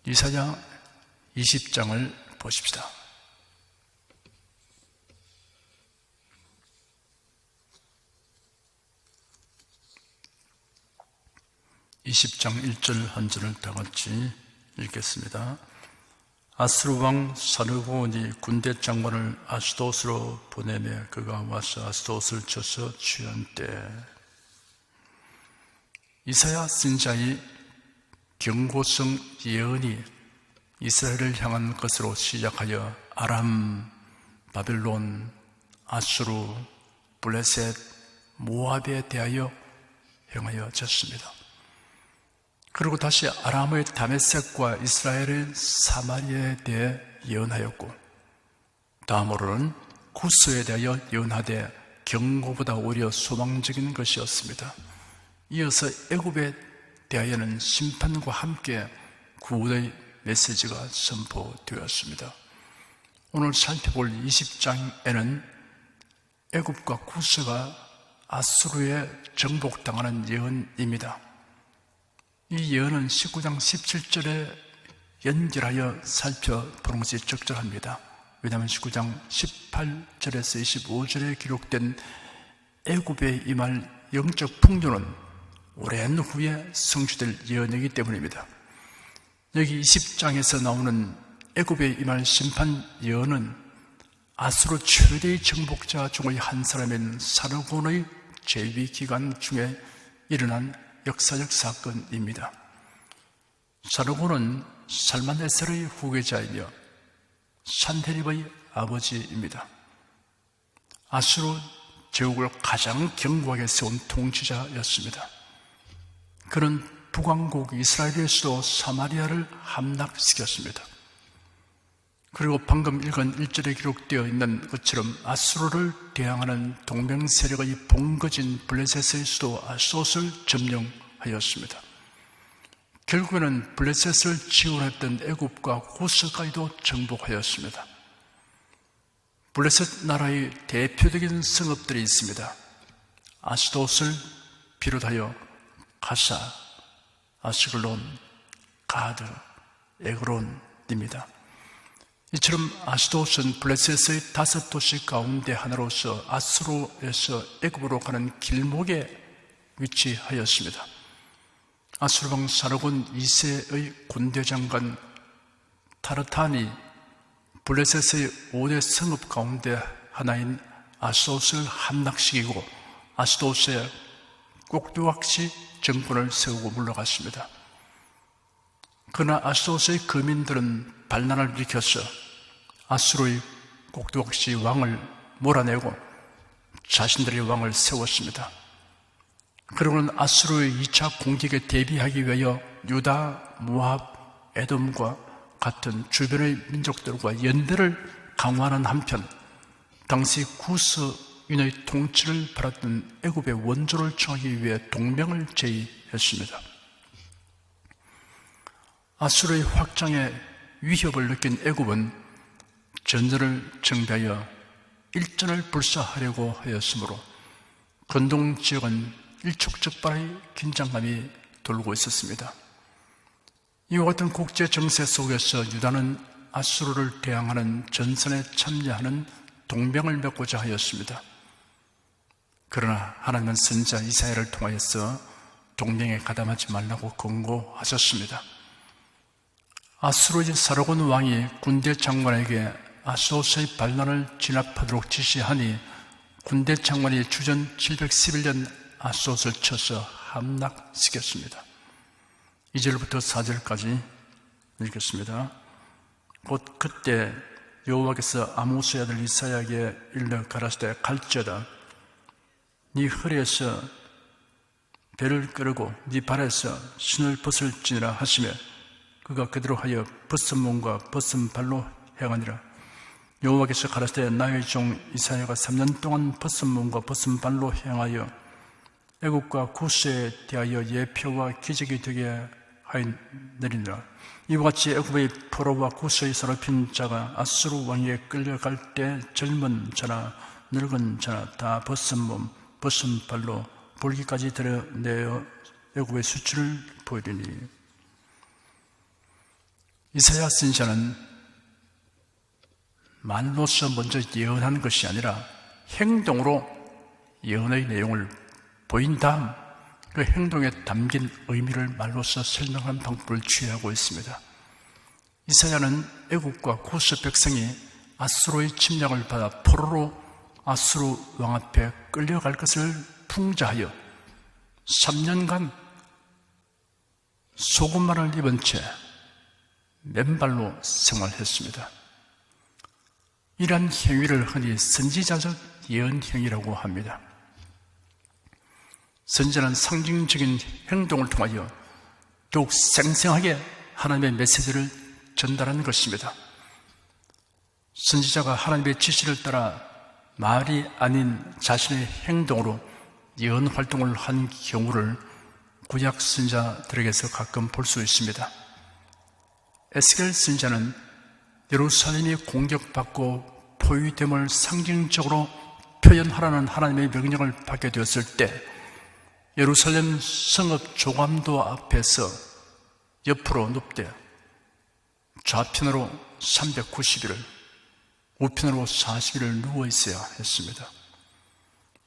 이사야 20장을 보십시다. (20장) 1절 한 절을 다같이 읽겠습니다. 아수르 왕 사르곤이 군대 장관을 아스돗으로 보내매 그가 와서 아스돗을 쳐서 취한 때, 이사야 선지자의 경고성 예언이 이스라엘을 향한 것으로 시작하여 아람, 바벨론, 아수르, 블레셋, 모압에 대하여 행하여졌습니다. 그리고 다시 아람의 다메섹과 이스라엘의 사마리아에 대해 예언하였고, 다음으로는 구스에 대하여 예언하되 경고보다 오히려 소망적인 것이었습니다. 이어서 애굽에 대하여는 심판과 함께 구원의 메시지가 선포되었습니다. 오늘 살펴볼 20장에는 애굽과 구스가 아수르에 정복당하는 예언입니다. 이 예언은 19장 17절에 연결하여 살펴보는 것이 적절합니다. 왜냐하면 19장 18절에서 25절에 기록된 애굽에 임할 영적 풍요는 오랜 후에 성취될 예언이기 때문입니다. 여기 20장에서 나오는 애굽에 임할 심판 예언은 아수르 최대의 정복자 중의 한 사람인 사르곤의 재위 기간 중에 일어난 역사적 사건입니다. 사르곤은 살만에셀의 후계자이며 산헤립의 아버지입니다. 아수르 제국을 가장 견고하게 세운 통치자였습니다. 그는 북왕국 이스라엘의 수도 사마리아를 함락시켰습니다. 그리고 방금 읽은 1절에 기록되어 있는 것처럼 아수르를 대항하는 동맹 세력의 본거진 블레셋의 수도 아스돗을 점령하였습니다. 결국에는 블레셋을 지원했던 애굽과 구스까지도 정복하였습니다. 블레셋 나라의 대표적인 성읍들이 있습니다. 아스돗을 비롯하여 가사, 아스글론, 가드, 에그론입니다. 이처럼 아스돗은 블레셋의 5도시 가운데 하나로서 아수르에서 애굽으로 가는 길목에 위치하였습니다. 아수르 왕 사르곤 2세의 군대 장관 타르탄이 블레셋의 5대 성읍 가운데 하나인 아스돗을 함락시키고 아스돗에 꼭두각시 정권을 세우고 물러갔습니다. 그러나 아스돗의 거민들은 반란을 일으켜서 아수르의 꼭두각시 왕을 몰아내고 자신들의 왕을 세웠습니다. 그리고는 아수르의 2차 공격에 대비하기 위하여 유다, 모압, 에돔과 같은 주변의 민족들과 연대를 강화하는 한편 당시 구스인의 통치를 받았던 애굽의 원조를 청하기 위해 동맹을 제의했습니다. 아수르의 확장에 위협을 느낀 애굽은 전전을 정비하여 일전을 불사하려고 하였으므로 근동 지역은 일촉즉발의 긴장감이 돌고 있었습니다. 이와 같은 국제 정세 속에서 유다는 아수르를 대항하는 전선에 참여하는 동맹을 맺고자 하였습니다. 그러나 하나님은 선지자 이사야를 통하여서 동맹에 가담하지 말라고 권고하셨습니다. 아수르의 사르곤 왕이 군대 장관에게 아스돗의 반란을 진압하도록 지시하니 군대 장관이 주전 711년 아스돗을 쳐서 함락시켰습니다. 2절부터 4절까지 읽겠습니다. 곧 그때 여호와께서 아모스의 아들 이사야에게 일러 가라사대 갈지어다. 네 허리에서 배를 끄르고 네 발에서 신을 벗을지니라 하시며 그가 그대로 하여 벗은 몸과 벗은 발로 행하니라. 여호와께서 가라사대 나의 종 이사야가 3년 동안 벗은 몸과 벗은 발로 행하여 애굽과 구스에 대하여 예표와 기적이 되게 하였느니라. 이와 같이 애굽의 포로와 구스의 사로핀 자가 아수르 왕에게 끌려갈 때 젊은 자나 늙은 자나 다 벗은 몸, 벗은 발로 볼기까지 드러내어 애굽의 수치를 보이리니 이사야 선지자는 말로서 먼저 예언한 것이 아니라 행동으로 예언의 내용을 보인 다음 그 행동에 담긴 의미를 말로서 설명한 방법을 취하고 있습니다. 이사야는 애국과 구스 백성이 아수르의 침략을 받아 포로로 아수르 왕 앞에 끌려갈 것을 풍자하여 3년간 소금만을 입은 채 맨발로 생활했습니다. 이러한 행위를 흔히 선지자적 예언 행위라고 합니다. 선지자는 상징적인 행동을 통하여 더욱 생생하게 하나님의 메시지를 전달하는 것입니다. 선지자가 하나님의 지시를 따라 말이 아닌 자신의 행동으로 예언 활동을 한 경우를 구약 선지자들에게서 가끔 볼 수 있습니다. 에스겔 선지자는 예루살렘이 공격받고 포위됨을 상징적으로 표현하라는 하나님의 명령을 받게 되었을 때 예루살렘 성읍 조감도 앞에서 옆으로 눕되 좌편으로 390일을 우편으로 40일을 누워 있어야 했습니다.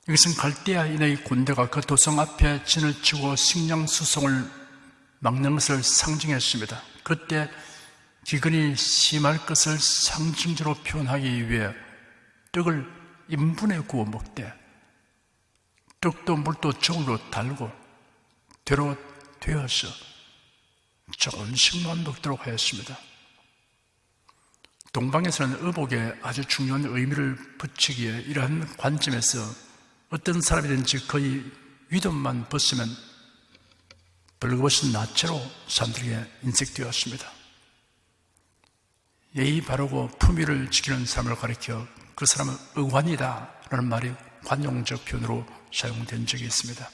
이것은 갈대아인의 군대가 그 도성 앞에 진을 치고 식량수송을 막는 것을 상징했습니다. 그때 기근이 심할 것을 상징적으로 표현하기 위해 떡을 인분에 구워 먹되 떡도 물도 저울로 달고 되로 되어서 조금씩만 먹도록 하였습니다. 동방에서는 의복에 아주 중요한 의미를 붙이기에 이러한 관점에서 어떤 사람이든지 거의 위옷만 벗으면 벌거벗은 나체로 사람들에게 인식되었습니다. 예의 바르고 품위를 지키는 사람을 가리켜 그 사람은 의관이다 라는 말이 관용적 표현으로 사용된 적이 있습니다.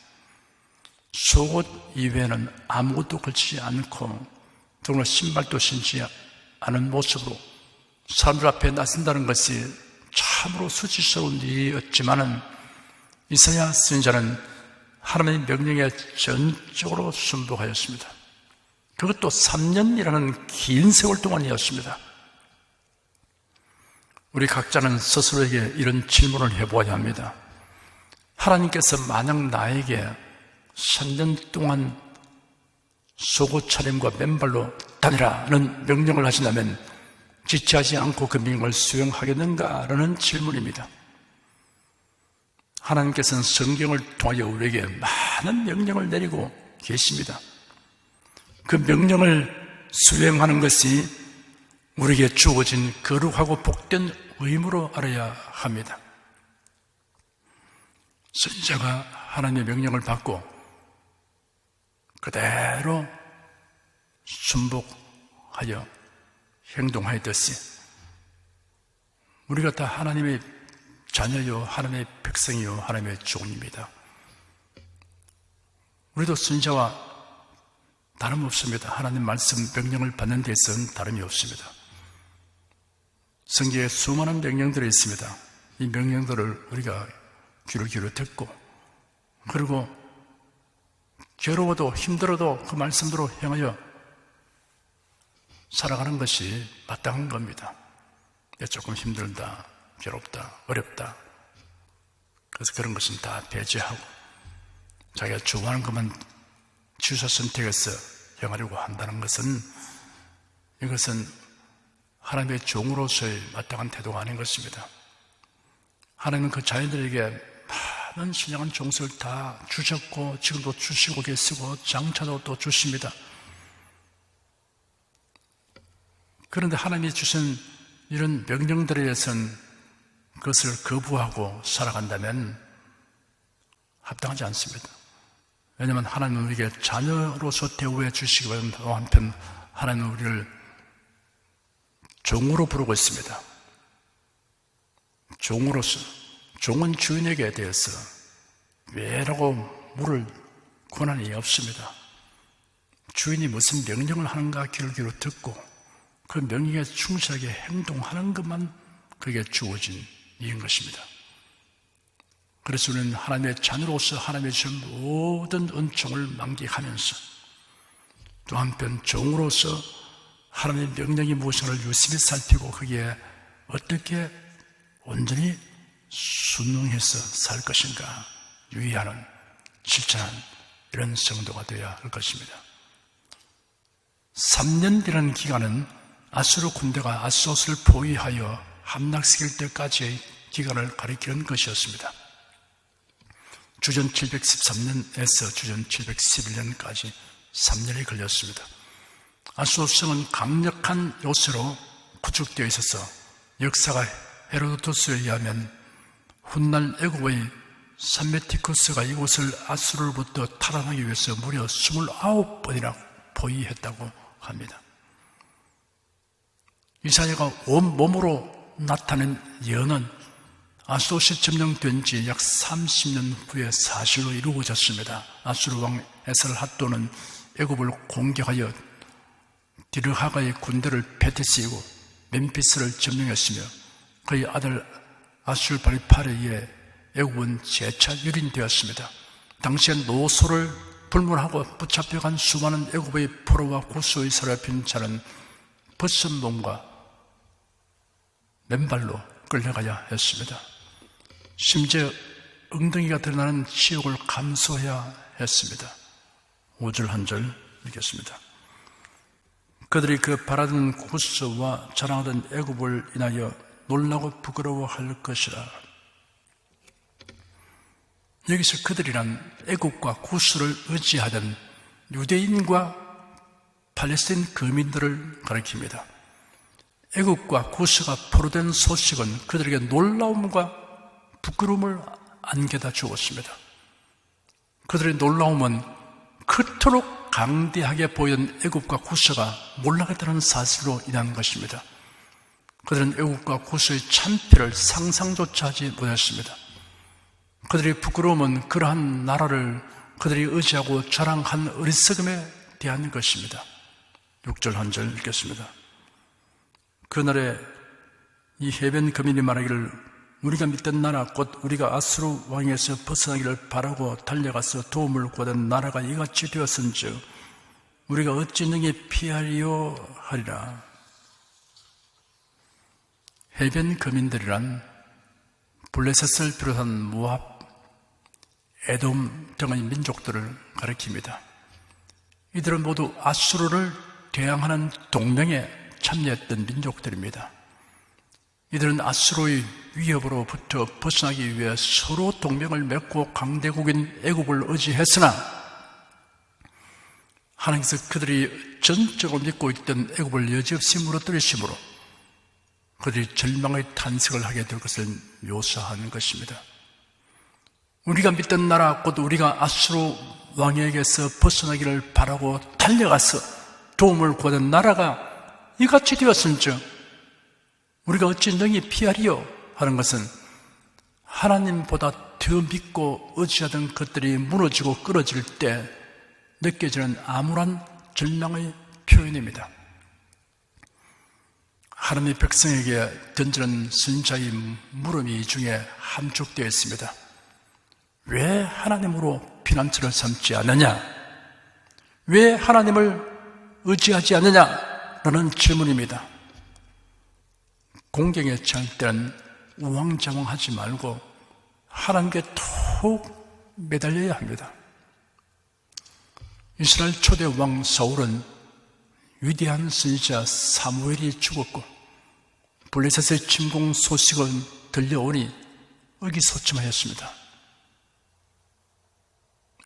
속옷 이외에는 아무것도 걸치지 않고 더구나 신발도 신지 않은 모습으로 사람들 앞에 나선다는 것이 참으로 수치스러운 일이었지만은 이사야 선지자는 하나님의 명령에 전적으로 순복하였습니다. 그것도 3년이라는 긴 세월 동안이었습니다. 우리 각자는 스스로에게 이런 질문을 해보아야 합니다. 하나님께서 만약 나에게 3년 동안 속옷 차림과 맨발로 다니라는 명령을 하신다면 지체하지 않고 그 명령을 수행하겠는가라는 질문입니다. 하나님께서는 성경을 통하여 우리에게 많은 명령을 내리고 계십니다. 그 명령을 수행하는 것이 우리에게 주어진 거룩하고 복된 의무로 알아야 합니다. 선지자가 하나님의 명령을 받고 그대로 순복하여 행동하였듯이 우리가 다 하나님의 자녀요, 하나님의 백성이요, 하나님의 종입니다. 우리도 선지자와 다름없습니다. 하나님 말씀 명령을 받는 데 있어서는 다름이 없습니다. 성경에 수많은 명령들이 있습니다. 이 명령들을 우리가 귀를 기울여 듣고 그리고 괴로워도 힘들어도 그 말씀대로 행하여 살아가는 것이 마땅한 겁니다. 조금 힘들다, 괴롭다, 어렵다. 그래서 그런 것은 다 배제하고 자기가 좋아하는 것만 취사 선택해서 행하려고 한다는 것은 이것은 하나님의 종으로서의 마땅한 태도가 아닌 것입니다. 하나님은 그 자녀들에게 많은 신령한 종수를 다 주셨고 지금도 주시고 계시고 장차도 또 주십니다. 그런데 하나님이 주신 이런 명령들에 대해서는 그것을 거부하고 살아간다면 합당하지 않습니다. 왜냐하면 하나님은 우리에게 자녀로서 대우해 주시기 위해 한편 하나님은 우리를 종으로 부르고 있습니다. 종으로서 종은 주인에게 대해서 왜라고 물을 권한이 없습니다. 주인이 무슨 명령을 하는가 귀를 기울여 듣고 그 명령에 충실하게 행동하는 것만 그게 주어진 일인 것입니다. 그래서 우리는 하나님의 자녀로서 하나님의 주신 모든 은총을 만끽하면서 또 한편 종으로서 하나님의 명령이 무엇인가를 유심히 살피고 거기에 어떻게 온전히 순응해서 살 것인가 유의하는, 실천하는 이런 성도가 되어야 할 것입니다. 3년이라는 기간은 아수르 군대가 아소스를 포위하여 함락시킬 때까지의 기간을 가리키는 것이었습니다. 주전 713년에서 주전 711년까지 3년이 걸렸습니다. 아소스성은 강력한 요새로 구축되어 있어서 역사가 헤로도토스에 의하면 훗날 애국의 삼메티쿠스가 이곳을 아수르로부터 탈환하기 위해서 무려 29번이나 포위했다고 합니다. 이사야가 온몸으로 나타낸 예언은 아소스 점령된 지 약 30년 후에 사실로 이루어졌습니다. 아수르 왕 에살핫도는 애굽을 공격하여 디르하가의 군대를 패퇴시키고 멤피스를 점령했으며 그의 아들 아술바리팔에 의해 애굽은 재차 유린되었습니다. 당시엔 노소를 불문하고 붙잡혀간 수많은 애굽의 포로와 고수의 사로잡힌 자는 벗은 몸과 맨발로 끌려가야 했습니다. 심지어 엉덩이가 드러나는 치욕을 감수해야 했습니다. 5절 한 절 읽겠습니다. 그들이 그 바라던 구스와 자랑하던 애굽을 인하여 놀라고 부끄러워할 것이라. 여기서 그들이란 애굽과 구스를 의지하던 유대인과 팔레스타인 거민들을 가리킵니다. 애굽과 구스가 포로된 소식은 그들에게 놀라움과 부끄러움을 안겨다 주었습니다. 그들의 놀라움은 그토록 강대하게 보이던 애굽과 구스가 몰락했다는 사실로 인한 것입니다. 그들은 애굽과 구스의 참패를 상상조차 하지 못했습니다. 그들의 부끄러움은 그러한 나라를 그들이 의지하고 자랑한 어리석음에 대한 것입니다. 6절 한 절 읽겠습니다. 그날에 이 해변 거민이 말하기를 우리가 믿던 나라 곧 우리가 아수르 왕에서 벗어나기를 바라고 달려가서 도움을 구하던 나라가 이같이 되었은즉 우리가 어찌 능히 피하리요 하리라. 해변 거민들이란 블레셋을 비롯한 모압, 에돔 등의 민족들을 가리킵니다. 이들은 모두 아수르를 대항하는 동맹에 참여했던 민족들입니다. 이들은 아수르의 위협으로부터 벗어나기 위해 서로 동맹을 맺고 강대국인 애굽을 의지했으나 하나님께서 그들이 전적으로 믿고 있던 애굽을 여지없이 무너뜨리심으로 그들이 절망의 탄식을 하게 될 것을 묘사하는 것입니다. 우리가 믿던 나라 곧 우리가 아수르 왕에게서 벗어나기를 바라고 달려가서 도움을 구하던 나라가 이같이 되었은즉 우리가 어찌 능히 피하리요 하는 것은 하나님보다 더 믿고 의지하던 것들이 무너지고 끊어질 때 느껴지는 암울한 절망의 표현입니다. 하나님의 백성에게 던지는 선지자의 물음이 이 중에 함축되어 있습니다. 왜 하나님으로 피난처를 삼지 않느냐? 왜 하나님을 의지하지 않느냐? 라는 질문입니다. 공경에 처할 때는 우왕좌왕하지 말고 하나님께 톡 매달려야 합니다. 이스라엘 초대 왕 사울은 위대한 선지자 사무엘이 죽었고 블레셋의 침공 소식은 들려오니 의기소침하였습니다.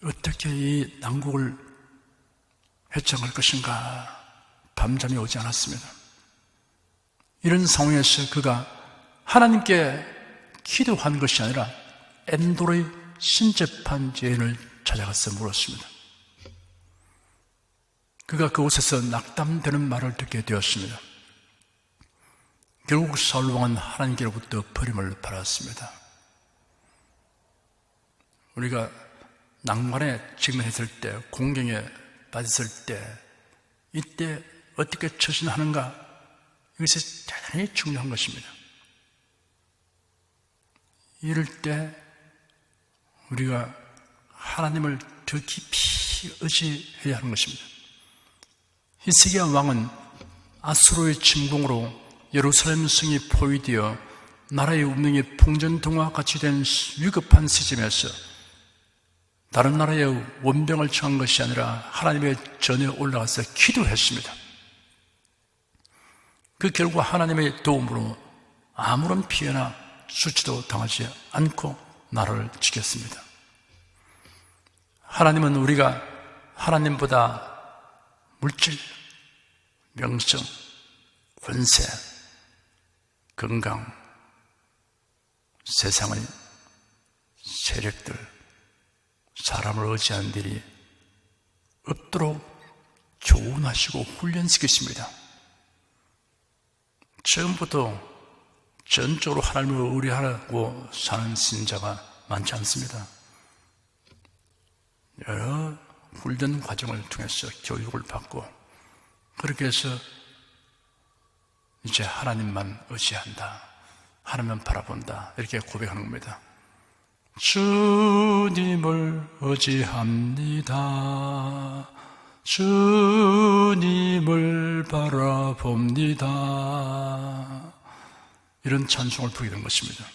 어떻게 이 난국을 회창할 것인가 밤잠이 오지 않았습니다. 이런 상황에서 그가 하나님께 기도한 것이 아니라 엔돌의 신재판 제인을 찾아가서 물었습니다. 그가 그곳에서 낙담되는 말을 듣게 되었습니다. 결국 사울 왕은 하나님께로부터 버림을 받았습니다. 우리가 난관에 직면했을 때, 공경에 빠졌을 때, 이때 어떻게 처신하는가? 이것이 대단히 중요한 것입니다. 이럴 때 우리가 하나님을 더 깊이 의지해야 하는 것입니다. 히스기야 왕은 아수르의 침공으로 예루살렘 성이 포위되어 나라의 운명이 풍전등화 같이 된 위급한 시점에서 다른 나라의 원병을 청한 것이 아니라 하나님의 전에 올라가서 기도했습니다. 그 결과 하나님의 도움으로 아무런 피해나 수치도 당하지 않고 나라를 지켰습니다. 하나님은 우리가 하나님보다 물질, 명성, 권세, 건강, 세상의 세력들, 사람을 의지하는 일이 없도록 조언하시고 훈련시키십니다. 처음부터 전적으로 하나님을 의뢰하고 사는 신자가 많지 않습니다. 여러 훈련 과정을 통해서 교육을 받고 그렇게 해서 이제 하나님만 의지한다, 하나님만 바라본다, 이렇게 고백하는 겁니다. 주님을 의지합니다. 주님을 바라봅니다. 이런 찬송을 부르게 된 것입니다.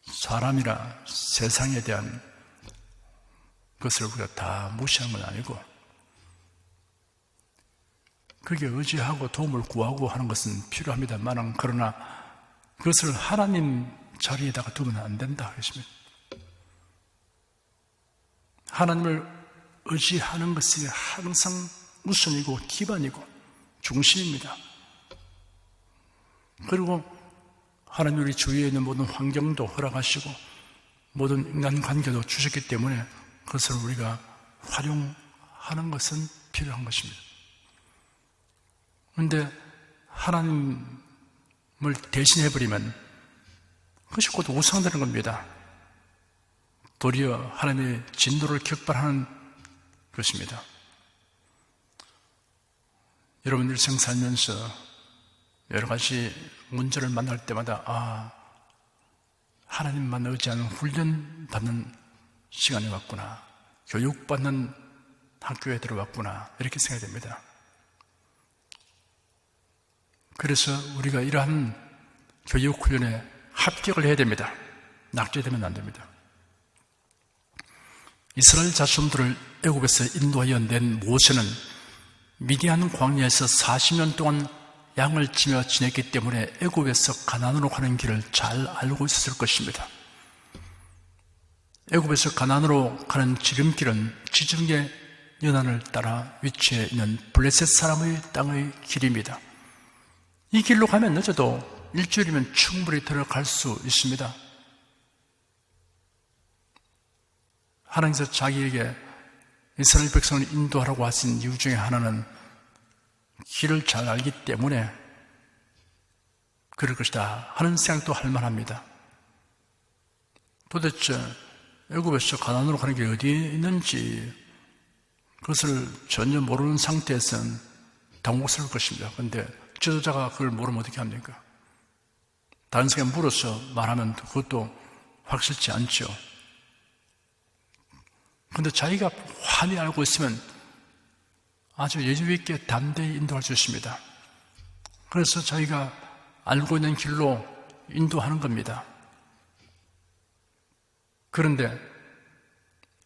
사람이나 세상에 대한 것을 우리가 다 무시하는 건 아니고 그게 의지하고 도움을 구하고 하는 것은 필요합니다만 그러나 그것을 하나님 자리에다가 두면 안 된다 그랬습니다. 하나님을 의지하는 것이 항상 우선이고 기반이고 중심입니다. 그리고 하나님 우리 주위에 있는 모든 환경도 허락하시고 모든 인간관계도 주셨기 때문에 그것을 우리가 활용하는 것은 필요한 것입니다. 그런데 하나님을 대신해버리면 그것이 곧 우상되는 겁니다. 도리어 하나님의 진노를 격발하는 것입니다. 여러분 일생 살면서 여러 가지 문제를 만날 때마다 하나님만 의지하는 훈련받는 시간이 왔구나, 교육받는 학교에 들어왔구나, 이렇게 생각이 됩니다. 그래서 우리가 이러한 교육훈련에 합격을 해야 됩니다. 낙제되면 안 됩니다. 이스라엘 자손들을 애굽에서 인도하여 낸 모세는 미디안 광야에서 40년 동안 양을 치며 지냈기 때문에 애굽에서 가나안으로 가는 길을 잘 알고 있었을 것입니다. 애굽에서 가나안으로 가는 지름길은 지중해 연안을 따라 위치해 있는 블레셋 사람의 땅의 길입니다. 이 길로 가면 늦어도 일주일이면 충분히 들어갈 수 있습니다. 하나님께서 자기에게 이스라엘 백성을 인도하라고 하신 이유 중에 하나는 길을 잘 알기 때문에 그럴 것이다 하는 생각도 할 만합니다. 도대체 애굽에서 가나안으로 가는 게 어디에 있는지 그것을 전혀 모르는 상태에서는 당혹스러울 것입니다. 그런데 지도자가 그걸 모르면 어떻게 합니까? 다른 사람이 물어서 말하면 그것도 확실치 않죠. 그런데 자기가 환히 알고 있으면 아주 여유 있게 담대히 인도할 수 있습니다. 그래서 자기가 알고 있는 길로 인도하는 겁니다. 그런데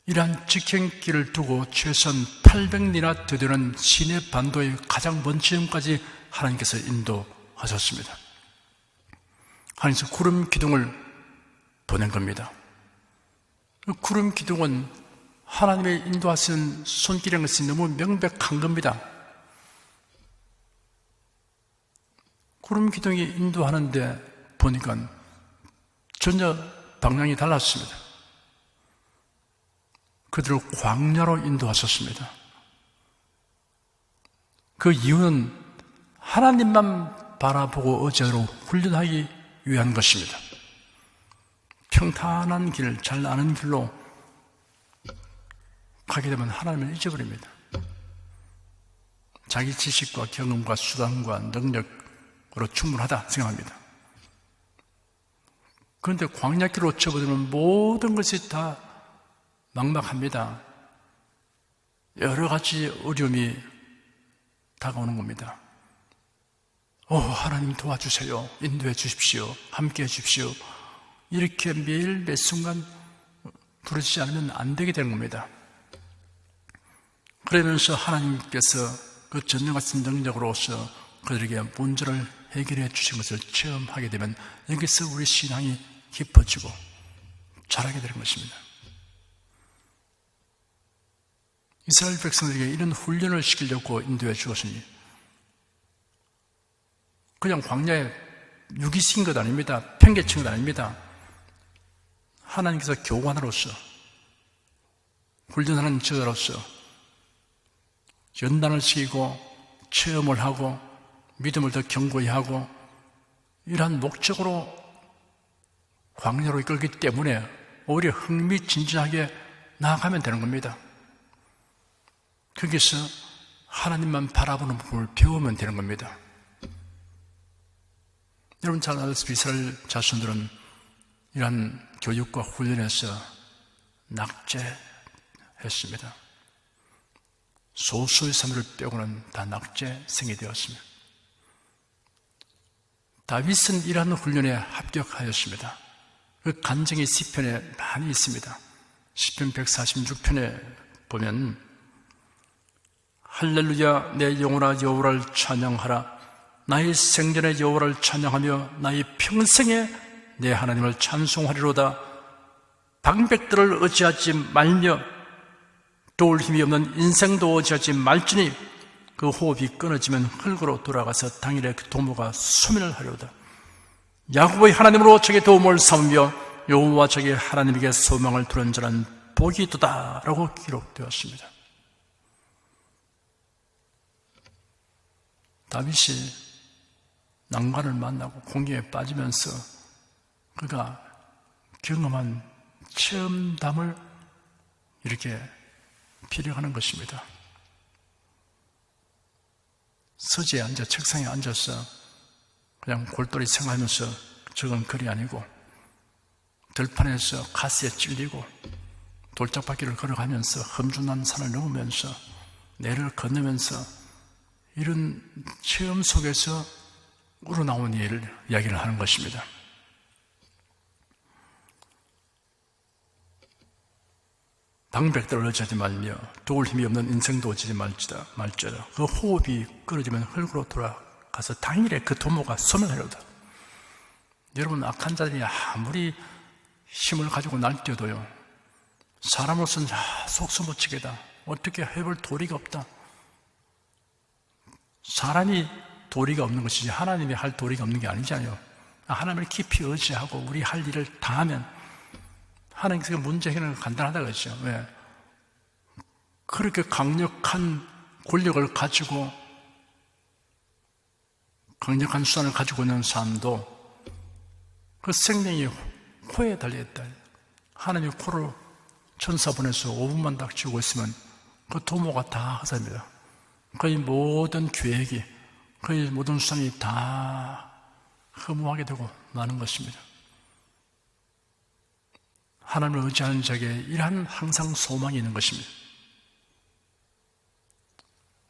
이러한 직행길을 두고 최소한 800리나 되되는 시내 반도의 가장 먼 지점까지 하나님께서 인도하셨습니다. 하나님께서 구름 기둥을 보낸 겁니다. 그 구름 기둥은 하나님의 인도하시는 손길인 것이 너무 명백한 겁니다. 구름 기둥이 인도하는데 보니까 전혀 방향이 달랐습니다. 그들을 광야로 인도하셨습니다. 그 이유는 하나님만 바라보고 의지하도록 훈련하기 위한 것입니다. 평탄한 길, 잘 아는 길로 가게 되면 하나님을 잊어버립니다. 자기 지식과 경험과 수단과 능력으로 충분하다 생각합니다. 그런데 광야길로 접어들면 모든 것이 다 막막합니다. 여러 가지 어려움이 다가오는 겁니다. 하나님 도와주세요. 인도해 주십시오. 함께 해 주십시오. 이렇게 매일 매 순간 부르지 않으면 안 되게 되는 겁니다. 그러면서 하나님께서 그 전능하신 능력으로서 그들에게 문제를 해결해 주신 것을 체험하게 되면 여기서 우리 신앙이 깊어지고 자라게 되는 것입니다. 이스라엘 백성들에게 이런 훈련을 시키려고 인도해 주었으니 그냥 광야에 유기시킨 것 아닙니다. 팽개친 것 아닙니다. 하나님께서 교관으로서 훈련하는 저자로서 연단을 시키고 체험을 하고 믿음을 더 견고히 하고 이러한 목적으로 광야로 이끌기 때문에 오히려 흥미진진하게 나아가면 되는 겁니다. 거기서 하나님만 바라보는 부분을 배우면 되는 겁니다. 여러분 잘 알다시피 이스라엘 자손들은 이러한 교육과 훈련에서 낙제했습니다. 소수의 사람들을 빼고는 다 낙제생이 되었습니다. 다윗은 이러한 훈련에 합격하였습니다. 그 간증이 시편에 많이 있습니다. 시편 146편에 보면 할렐루야 내 영혼아 여호와를 찬양하라. 나의 생전에 여호와를 찬양하며 나의 평생에 내 하나님을 찬송하리로다. 방백들을 의지하지 말며 도울 힘이 없는 인생도 의지하지 말지니 그 호흡이 끊어지면 흙으로 돌아가서 당일에 그 도모가 소멸하리로다. 야곱의 하나님으로 자기 도움을 삼으며 여호와 자기 하나님에게 소망을 두는 자는 복이 있도다 라고 기록되었습니다. 다윗이 난관을 만나고 공경에 빠지면서 그가 경험한 체험담을 이렇게 필요하는 것입니다. 서재에 앉아 책상에 앉아서 그냥 골똘히 생각하면서 적은 글이 아니고 들판에서 가스에 찔리고 돌짝바퀴를 걸어가면서 험준한 산을 넘으면서 내를 건너면서 이런 체험 속에서 우러나온 이야기를 하는 것입니다. 방백들을 의지하지 말며 도울 힘이 없는 인생도 의지하지 말지어다. 그 호흡이 끊어지면 흙으로 돌아가서 당일에 그 도모가 소멸하리로다. 여러분 악한 자들이 아무리 힘을 가지고 날뛰어도요 사람으로서는 속수무책이다. 어떻게 해볼 도리가 없다. 사람이 도리가 없는 것이지 하나님이 할 도리가 없는 게 아니잖아요. 하나님을 깊이 의지하고 우리 할 일을 다 하면 하나님께서 문제 해결은 간단하다 그러죠. 왜? 그렇게 강력한 권력을 가지고 강력한 수단을 가지고 있는 사람도 그 생명이 코에 달려있다. 하나님이 코를 천사 보내서 5분만 딱 쥐고 있으면 그 도모가 다 하사입니다. 거의 모든 계획이 거의 모든 수단이 다 허무하게 되고 마는 것입니다. 하나님을 의지하는 자에게 이러한 항상 소망이 있는 것입니다.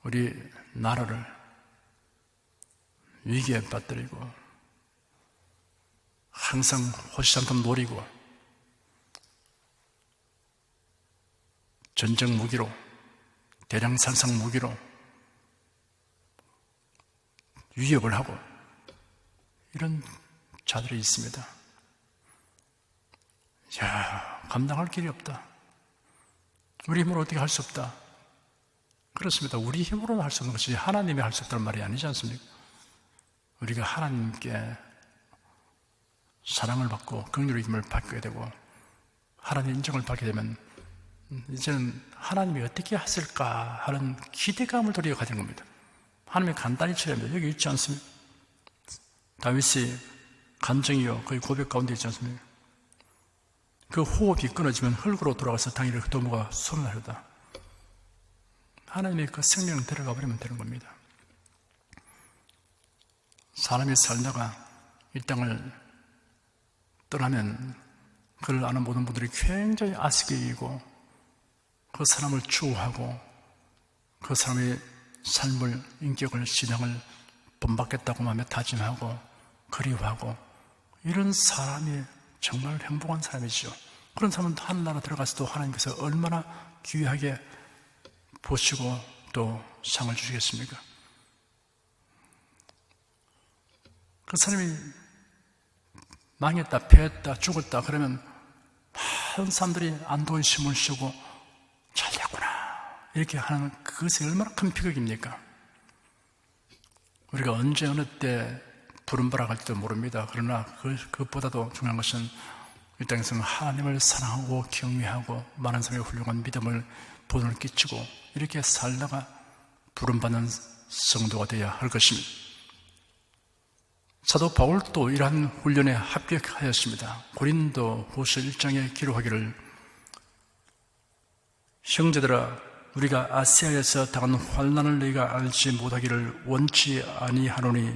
우리 나라를 위기에 빠뜨리고 항상 호시탐탐 노리고 전쟁 무기로 대량 살상 무기로 위협을 하고 이런 자들이 있습니다. 감당할 길이 없다. 우리 힘으로 어떻게 할 수 없다. 그렇습니다. 우리 힘으로는 할 수 없는 것이 하나님이 할 수 없다는 말이 아니지 않습니까? 우리가 하나님께 사랑을 받고 긍휼의 힘을 받게 되고 하나님의 인정을 받게 되면 이제는 하나님이 어떻게 하실까 하는 기대감을 도리어 가진 겁니다. 하나님이 간단히 처리합니다. 여기 있지 않습니까? 다윗이 감정이요 거의 고백 가운데 있지 않습니까? 그 호흡이 끊어지면 흙으로 돌아가서 당일에 그 도모가 소멸하리로다. 하나님의 그 생명을 데려가 버리면 되는 겁니다. 사람이 살다가 이 땅을 떠나면 그를 아는 모든 분들이 굉장히 아쉽게 여기고 그 사람을 추호하고 그 사람의 삶을, 인격을, 신앙을 본받겠다고 마음에 다짐하고 그리워하고 이런 사람이 정말 행복한 사람이죠. 그런 사람은 하늘나라 들어가서도 하나님께서 얼마나 귀하게 보시고 또 상을 주시겠습니까? 그 사람이 망했다, 패했다, 죽었다 그러면 많은 사람들이 안도의심을 쉬고 잘됐구나 이렇게 하는 그것이 얼마나 큰 비극입니까? 우리가 언제 어느 때 부름받아갈지도 모릅니다. 그러나 그것보다도 중요한 것은 이 땅에서는 하나님을 사랑하고 경외하고 많은 사람의 훌륭한 믿음을 본을 끼치고 이렇게 살다가 부름받는 성도가 되어야 할 것입니다. 사도 바울도 이러한 훈련에 합격하였습니다. 고린도 후서 1장에 기록하기를 형제들아 우리가 아시아에서 당한 환난을 너희가 알지 못하기를 원치 아니하노니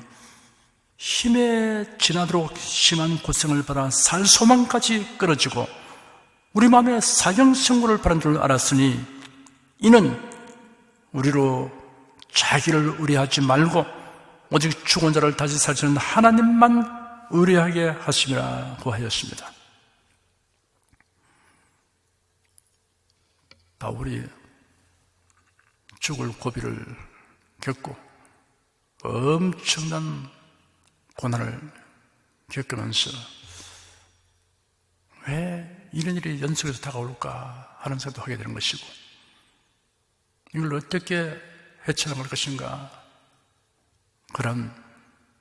힘에 지나도록 심한 고생을 받아 살 소망까지 끊어지고 우리 마음에 사형선고를 받은 줄 알았으니 이는 우리로 자기를 의뢰하지 말고 오직 죽은 자를 다시 살리시는 하나님만 의뢰하게 하심이라고 하였습니다. 바울이 죽을 고비를 겪고 엄청난 고난을 겪으면서 왜 이런 일이 연속해서 다가올까 하는 생각도 하게 되는 것이고 이걸 어떻게 헤쳐나갈 것인가 그런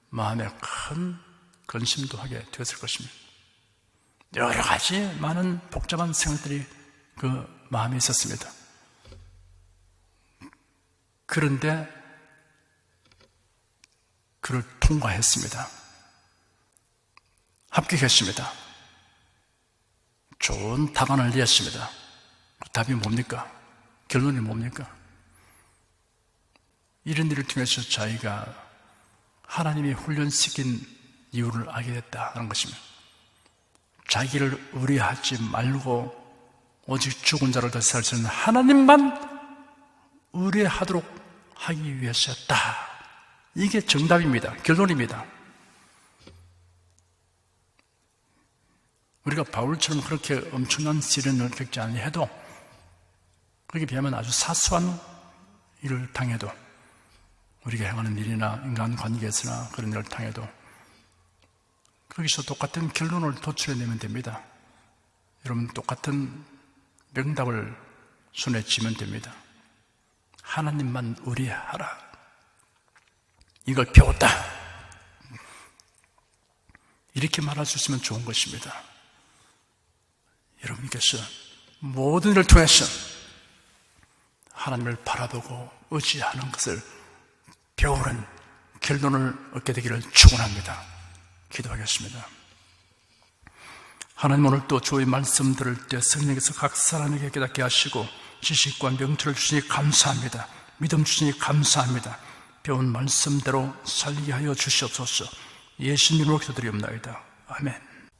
마음에 큰 근심도 하게 되었을 것입니다. 여러 가지 많은 복잡한 생각들이 그 마음에 있었습니다. 그런데 그를 통과했습니다. 합격했습니다. 좋은 답안을 냈습니다. 그 답이 뭡니까? 결론이 뭡니까? 이런 일을 통해서 자기가 하나님이 훈련시킨 이유를 알게 됐다는 것입니다. 자기를 의뢰하지 말고 오직 죽은 자를 다시 살리시는 하나님만 의뢰하도록 하기 위해서였다. 이게 정답입니다. 결론입니다. 우리가 바울처럼 그렇게 엄청난 시련을 겪지 아니해도 거기에 비하면 아주 사소한 일을 당해도 우리가 행하는 일이나 인간관계에서나 그런 일을 당해도 거기서 똑같은 결론을 도출해내면 됩니다. 여러분 똑같은 명답을 손에 쥐면 됩니다. 하나님만 의뢰하라. 이걸 배웠다. 이렇게 말할 수 있으면 좋은 것입니다. 여러분께서 모든 일을 통해서 하나님을 바라보고 의지하는 것을 배우는 결론을 얻게 되기를 축원합니다. 기도하겠습니다. 하나님 오늘 또 주의 말씀 들을 때 성령께서 각 사람에게 깨닫게 하시고 지식과 명철을 주시니 감사합니다. 믿음 주시니 감사합니다. 배운 말씀대로 살게 하여 주시옵소서. 예수님으로 기도드리옵나이다. 아멘.